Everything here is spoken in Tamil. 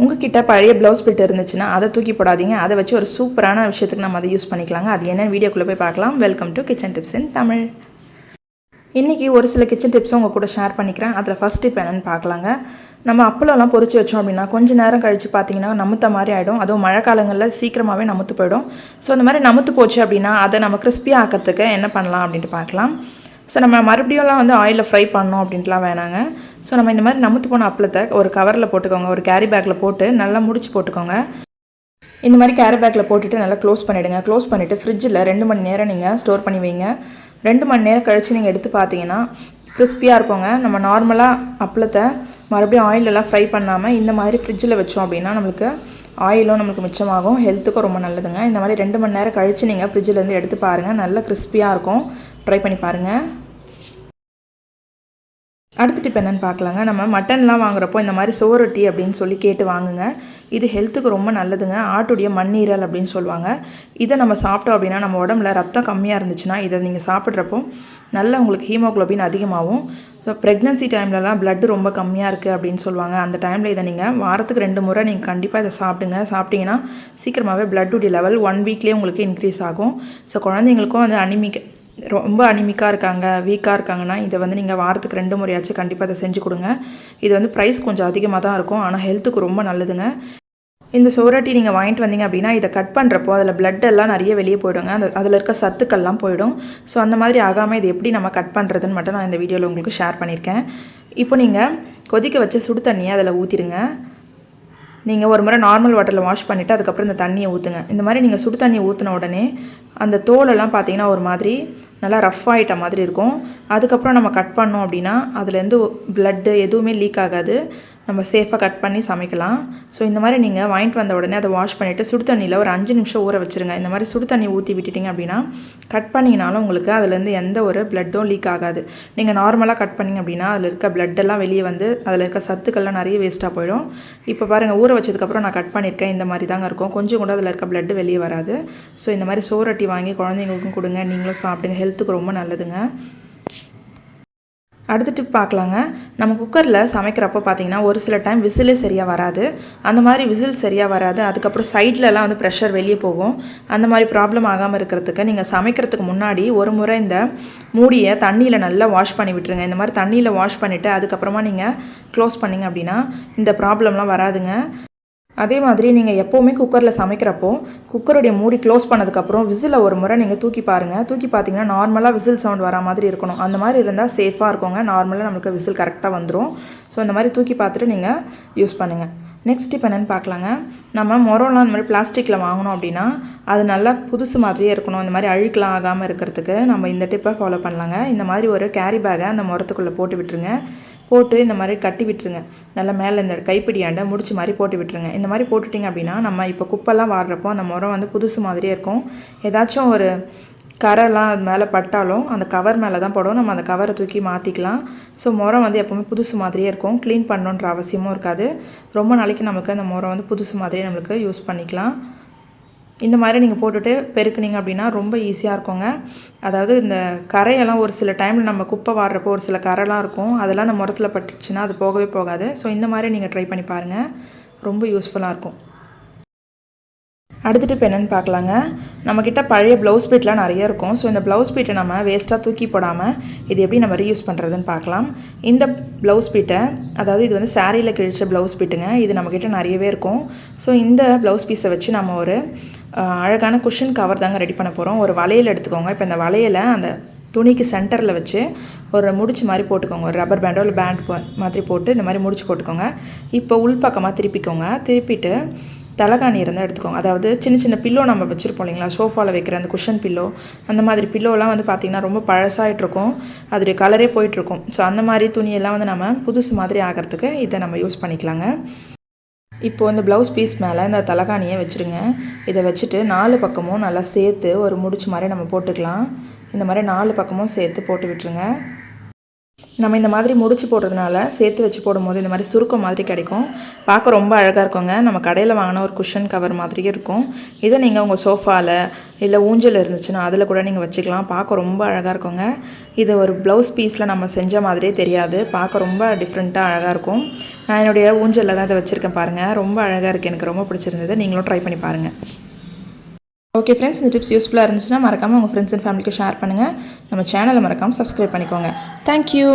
உங்ககிட்ட பழைய ப்ளவுஸ் பிட் இருந்துச்சுன்னா அதை தூக்கி போடாதீங்க. அதை வச்சு ஒரு சூப்பரான விஷயத்துக்கு நம்ம அதை யூஸ் பண்ணிக்கலாங்க. அது என்னென்னு வீடியோக்குள்ளே போய் பார்க்கலாம். வெல்கம் டு கிச்சன் டிப்ஸ் இன் தமிழ். இன்றைக்கி ஒரு சில கிச்சன் டிப்ஸும் உங்கள் கூட ஷேர் பண்ணிக்கிறேன். அதில் ஃபஸ்ட் டிப் என்னென்னு பார்க்கலாங்க. நம்ம அப்பளம்லாம் பொரிச்சு வச்சோம் அப்படின்னா கொஞ்சம் நேரம் கழித்து பார்த்தீங்கன்னா நமுத்த மாதிரி ஆகிடும். அதுவும் மழை காலங்களில் சீக்கிரமாகவே நமுத்து போயிடும். ஸோ அந்த மாதிரி நமுத்து போச்சு அப்படின்னா அதை நம்ம கிறிஸ்பியாக ஆக்கிறதுக்கு என்ன பண்ணலாம் அப்படின்ட்டு பார்க்கலாம். ஸோ நம்ம மறுபடியும்லாம் ஆயிலில் ஃப்ரை பண்ணோம் அப்படின்ட்டுலாம் வேணாங்க. ஸோ நம்ம இந்த மாதிரி நமுத்து போன அப்பளத்தை ஒரு கவரில் போட்டுக்கோங்க. ஒரு கேரி பேக்கில் போட்டு நல்லா முடிச்சு போட்டுக்கோங்க. இந்த மாதிரி கேரி பேக்கில் போட்டுட்டு நல்லா க்ளோஸ் பண்ணிவிடுங்க. க்ளோஸ் பண்ணிவிட்டு ஃப்ரிட்ஜில் 2 மணி நேரம் நீங்கள் ஸ்டோர் பண்ணி வைங்க. 2 மணி நேரம் கழித்து நீங்கள் எடுத்து பார்த்தீங்கன்னா கிறிஸ்பியாக இருக்குங்க. நம்ம நார்மலாக அப்பளத்தை மறுபடியும் ஆயிலெல்லாம் ஃப்ரை பண்ணாமல் இந்த மாதிரி ஃப்ரிட்ஜில் வச்சோம் அப்படின்னா நம்மளுக்கு ஆயிலும் நம்மளுக்கு மிச்சமாகும். ஹெல்த்துக்கும் ரொம்ப நல்லதுங்க. இந்த மாதிரி 2 மணி நேரம் கழித்து நீங்கள் ஃப்ரிட்ஜிலேருந்து எடுத்து பாருங்கள். நல்லா கிறிஸ்பியாக இருக்கும். ட்ரை பண்ணி பாருங்கள். அடுத்த டிப் என்னென்னு பார்க்கலாங்க. நம்ம மட்டன்லாம் வாங்குறப்போ இந்த மாதிரி சோரொட்டி அப்படின்னு சொல்லி கேட்டு வாங்குங்க. இது ஹெல்த்துக்கு ரொம்ப நல்லதுங்க. ஆட்டுடைய மண்ணீரல் அப்படின்னு சொல்லுவாங்க. இதை நம்ம சாப்பிட்டோம் அப்படின்னா நம்ம உடம்புல ரத்தம் கம்மியாக இருந்துச்சுன்னா இதை நீங்கள் சாப்பிட்றப்போ நல்லா உங்களுக்கு ஹீமோக்ளோபின் அதிகமாகும். ஸோ ப்ரெக்னன்சி டைம்லலாம் ப்ளட்டு ரொம்ப கம்மியாக இருக்குது அப்படின்னு சொல்லுவாங்க. அந்த டைமில் இதை நீங்கள் வாரத்துக்கு 2 முறை நீங்கள் கண்டிப்பாக இதை சாப்பிடுங்க. சாப்பிட்டிங்கன்னா சீக்கிரமாகவே ப்ளட்டுடைய லெவல் 1 வீக்லேயே உங்களுக்கு இன்க்ரீஸ் ஆகும். ஸோ குழந்தைங்களுக்கும் ரொம்ப அனிமிக்காக இருக்காங்க, வீக்காக இருக்காங்கன்னா இதை நீங்கள் வாரத்துக்கு 2 முறையாச்சும் கண்டிப்பாக இதை செஞ்சு கொடுங்க. இது ப்ரைஸ் கொஞ்சம் அதிகமாக தான் இருக்கும். ஆனால் ஹெல்த்துக்கு ரொம்ப நல்லதுங்க. இந்த சோரட்டி நீங்கள் வாங்கிட்டு வந்தீங்க அப்படின்னா இதை கட் பண்ணுறப்போ அதில் பிளட் எல்லாம் நிறைய வெளியே போயிடுங்க. அதில் இருக்க சத்துக்கள்லாம் போயிடும். ஸோ அந்த மாதிரி ஆகாமல் இது எப்படி நம்ம கட் பண்ணுறதுன்னு மட்டும் நான் இந்த வீடியோவில் உங்களுக்கு ஷேர் பண்ணியிருக்கேன். இப்போ நீங்கள் கொதிக்க வச்ச சுடு தண்ணியை அதில் ஊற்றிடுங்க. நீங்கள் ஒரு முறை நார்மல் வாட்டரில் வாஷ் பண்ணிவிட்டு அதுக்கப்புறம் இந்த தண்ணியை ஊற்றுங்க. இந்த மாதிரி நீங்கள் சுடு தண்ணியை ஊற்றின உடனே அந்த தோலெல்லாம் பார்த்தீங்கன்னா ஒரு மாதிரி நல்லா ரஃப் ஆகிட்ட மாதிரி இருக்கும். அதுக்கப்புறம் நம்ம கட் பண்ணோம் அப்படின்னா அதுலேருந்து பிளட்டு எதுவுமே லீக் ஆகாது. நம்ம சேஃபாக கட் பண்ணி சமைக்கலாம். ஸோ இந்த மாதிரி நீங்கள் வாங்கிட்டு வந்த உடனே அதை வாஷ் பண்ணிவிட்டு சுடு தண்ணியில் ஒரு 5 நிமிஷம் ஊற வச்சுருங்க. இந்த மாதிரி சுடு தண்ணி ஊற்றி விட்டுட்டிங்க அப்படின்னா கட் பண்ணிங்கனாலும் உங்களுக்கு அதுலேருந்து எந்த ஒரு பிளட்டும் லீக் ஆகாது. நீங்கள் நார்மலாக கட் பண்ணிங்க அப்படின்னா அதில் இருக்க பிளட்டெல்லாம் வெளியே அதில் இருக்க சத்துக்கள்லாம் நிறைய வேஸ்ட்டாக போயிடும். இப்போ பாருங்கள், ஊற வச்சதுக்கப்புறம் நான் கட் பண்ணியிருக்கேன். இந்த மாதிரி தாங்க இருக்கும். கொஞ்சம் கூட அதில் இருக்க பிளட்டு வெளியே வராது. ஸோ இந்த மாதிரி சோரட்டி வாங்கி குழந்தைங்களுக்கும் கொடுங்க. நீங்களும் சாப்பிடுங்க. ஹெல்த்துக்கு ரொம்ப நல்லதுங்க. அடுத்த டிப் பார்க்கலாங்க. நம்ம குக்கரில் சமைக்கிறப்போ பார்த்தீங்கன்னா ஒரு சில டைம் விசிலே சரியாக வராது. அந்த மாதிரி விசில் சரியாக வராது. அதுக்கப்புறம் சைட்லலாம் ப்ரெஷர் வெளியே போகும். அந்த மாதிரி ப்ராப்ளம் ஆகாமல் இருக்கிறதுக்கு நீங்கள் சமைக்கிறதுக்கு முன்னாடி ஒரு முறை இந்த மூடியை தண்ணியில் நல்லா வாஷ் பண்ணி விட்டுருங்க. இந்த மாதிரி தண்ணியில் வாஷ் பண்ணிவிட்டு அதுக்கப்புறமா நீங்கள் க்ளோஸ் பண்ணிங்க அப்படின்னா இந்த ப்ராப்ளம்லாம் வராதுங்க. அதே மாதிரி நீங்கள் எப்போவுமே குக்கரில் சமைக்கிறப்போ குக்கருடைய மூடி க்ளோஸ் பண்ணதுக்கப்புறம் விசிலை ஒரு முறை நீங்கள் தூக்கி பாருங்கள். தூக்கி பார்த்தீங்கன்னா நார்மலாக விசில் சவுண்ட் வர மாதிரி இருக்கணும். அந்த மாதிரி இருந்தால் சேஃபாக இருக்குங்க. நார்மலாக நம்மளுக்கு விசில் கரெக்டாக வந்துடும். ஸோ இந்த மாதிரி தூக்கி பார்த்துட்டு நீங்கள் யூஸ் பண்ணுங்கள். நெக்ஸ்ட் டிப் என்னென்னு பார்க்கலாங்க. நம்ம மொரம்லாம் இந்த மாதிரி பிளாஸ்டிக்கில் வாங்கினோம் அப்படின்னா அது நல்லா புதுசு மாதிரியே இருக்கணும். இந்த மாதிரி அழுக்கெலாம் ஆகாமல் இருக்கிறதுக்கு நம்ம இந்த டிப்பை ஃபாலோ பண்ணலாங்க. இந்த மாதிரி ஒரு கேரி பேக்கை அந்த முரத்துக்குள்ளே போட்டு விட்டுருங்க. போட்டு இந்த மாதிரி கட்டி விட்டுருங்க. நல்லா மேலே இந்த கைப்பிடியாண்ட முடிச்சு மாதிரி போட்டு விட்டுருங்க. இந்த மாதிரி போட்டுட்டிங்க அப்படின்னா நம்ம இப்போ குப்பெல்லாம் வாடுறப்போ அந்த முறம் புதுசு மாதிரியே இருக்கும். ஏதாச்சும் ஒரு கரைலாம் அது மேலே பட்டாலும் அந்த கவர் மேலே தான் படும். நம்ம அந்த கவரை தூக்கி மாற்றிக்கலாம். ஸோ முறம் எப்போவுமே புதுசு மாதிரியே இருக்கும். க்ளீன் பண்ணணுன்ற அவசியமும் இருக்காது. ரொம்ப நாளைக்கு நமக்கு அந்த முறம் புதுசு மாதிரியே நம்மளுக்கு யூஸ் பண்ணிக்கலாம். இந்த மாதிரி நீங்கள் போட்டுட்டு பெருக்குனிங்க அப்படின்னா ரொம்ப ஈஸியாக இருக்குங்க. அதாவது இந்த கரையெல்லாம் ஒரு சில டைமில் நம்ம குப்பை வாடுறப்போ ஒரு சில கரைலாம் இருக்கும். அதெல்லாம் அந்த முரத்தில் பட்டுச்சுன்னா அது போகவே போகாது. ஸோ இந்த மாதிரி நீங்கள் ட்ரை பண்ணி பாருங்கள். ரொம்ப யூஸ்ஃபுல்லாக இருக்கும். அடுத்த டிப் என்னென்னு பார்க்கலாங்க. நம்மக்கிட்ட பழைய ப்ளவுஸ் பீட்லாம் நிறைய இருக்கும். ஸோ இந்த ப்ளவுஸ் பீட்டை நம்ம வேஸ்ட்டாக தூக்கி போடாமல் இது எப்படி நம்ம ரீயூஸ் பண்ணுறதுன்னு பார்க்கலாம். இந்த ப்ளவுஸ் பீட்டை அதாவது இது சாரியில் கிழிச்ச ப்ளவுஸ் பீட்டுங்க. இது நம்மக்கிட்ட நிறையவே இருக்கும். ஸோ இந்த ப்ளவுஸ் பீஸை வச்சு நம்ம ஒரு அழகான குஷன் கவர் தாங்க ரெடி பண்ண போகிறோம். ஒரு வளையல் எடுத்துக்கோங்க. இப்போ இந்த வளையலை அந்த துணிக்கு சென்டரில் வச்சு ஒரு முடிச்சு மாதிரி போட்டுக்கோங்க. ஒரு ரப்பர் பேண்டோ இல்லை பேண்ட் மாதிரி போட்டு இந்த மாதிரி முடிச்சு போட்டுக்கோங்க. இப்போ உள்பக்கமாக திருப்பிக்கோங்க. திருப்பிட்டு தலைகாணி இருந்தால் எடுத்துக்கோங்க. அதாவது சின்ன சின்ன பில்லோ நம்ம வச்சுருப்போம் இல்லைங்களா, சோஃபாவில் வைக்கிற அந்த குஷன் பில்லோ, அந்த மாதிரி பில்லோலாம் பார்த்திங்கன்னா ரொம்ப பழசாகிட்ருக்கும். அதோடைய கலரே போயிட்டுருக்கும். ஸோ அந்த மாதிரி துணியெல்லாம் நம்ம புதுசு மாதிரி ஆகிறதுக்கு இதை நம்ம யூஸ் பண்ணிக்கலாங்க. இப்போ இந்த ப்ளவுஸ் பீஸ் மேலே இந்த தலைகாணியை வச்சுருங்க. இதை வச்சுட்டு 4 பக்கமும் நல்லா சேர்த்து ஒரு முடிச்சு மாதிரி நம்ம போட்டுக்கலாம். இந்த மாதிரி 4 பக்கமும் சேர்த்து போட்டு விட்டுருங்க. நம்ம இந்த மாதிரி முடிச்சு போடுறதுனால சேர்த்து வச்சு போடும்போது இந்த மாதிரி சுருக்கம் மாதிரி கிடைக்கும். பார்க்க ரொம்ப அழகாக இருக்குங்க. நம்ம கடையில் வாங்கின ஒரு குஷன் கவர் மாதிரியே இருக்கும். இதை நீங்கள் உங்கள் சோஃபாவில் இல்லை ஊஞ்சல் இருந்துச்சுன்னா அதில் கூட நீங்கள் வச்சுக்கலாம். பார்க்க ரொம்ப அழகாக இருக்குங்க. இது ஒரு ப்ளவுஸ் பீஸில் நம்ம செஞ்ச மாதிரியே தெரியாது. பார்க்க ரொம்ப டிஃப்ரெண்ட்டாக அழகாக இருக்கும். நான் என்னுடைய ஊஞ்சலில் தான் இதை வச்சுருக்கேன் பாருங்கள். ரொம்ப அழகாக இருக்குது. எனக்கு ரொம்ப பிடிச்சிருந்தது. நீங்களும் ட்ரை பண்ணி பாருங்கள். ஓகே ஃப்ரெண்ட்ஸ், இந்த டிப்ஸ் யூஸ்ஃபுல்லாக இருந்துச்சுன்னா மறக்காமல் உங்கள் ஃப்ரெண்ட்ஸ் அண்ட் ஃபேமிலிக்கு ஷேர் பண்ணுங்கள். நம்ம சேனலை மறக்காமல் சப்ஸ்கிரைப் பண்ணிக்கோங்க. தேங்க்யூ.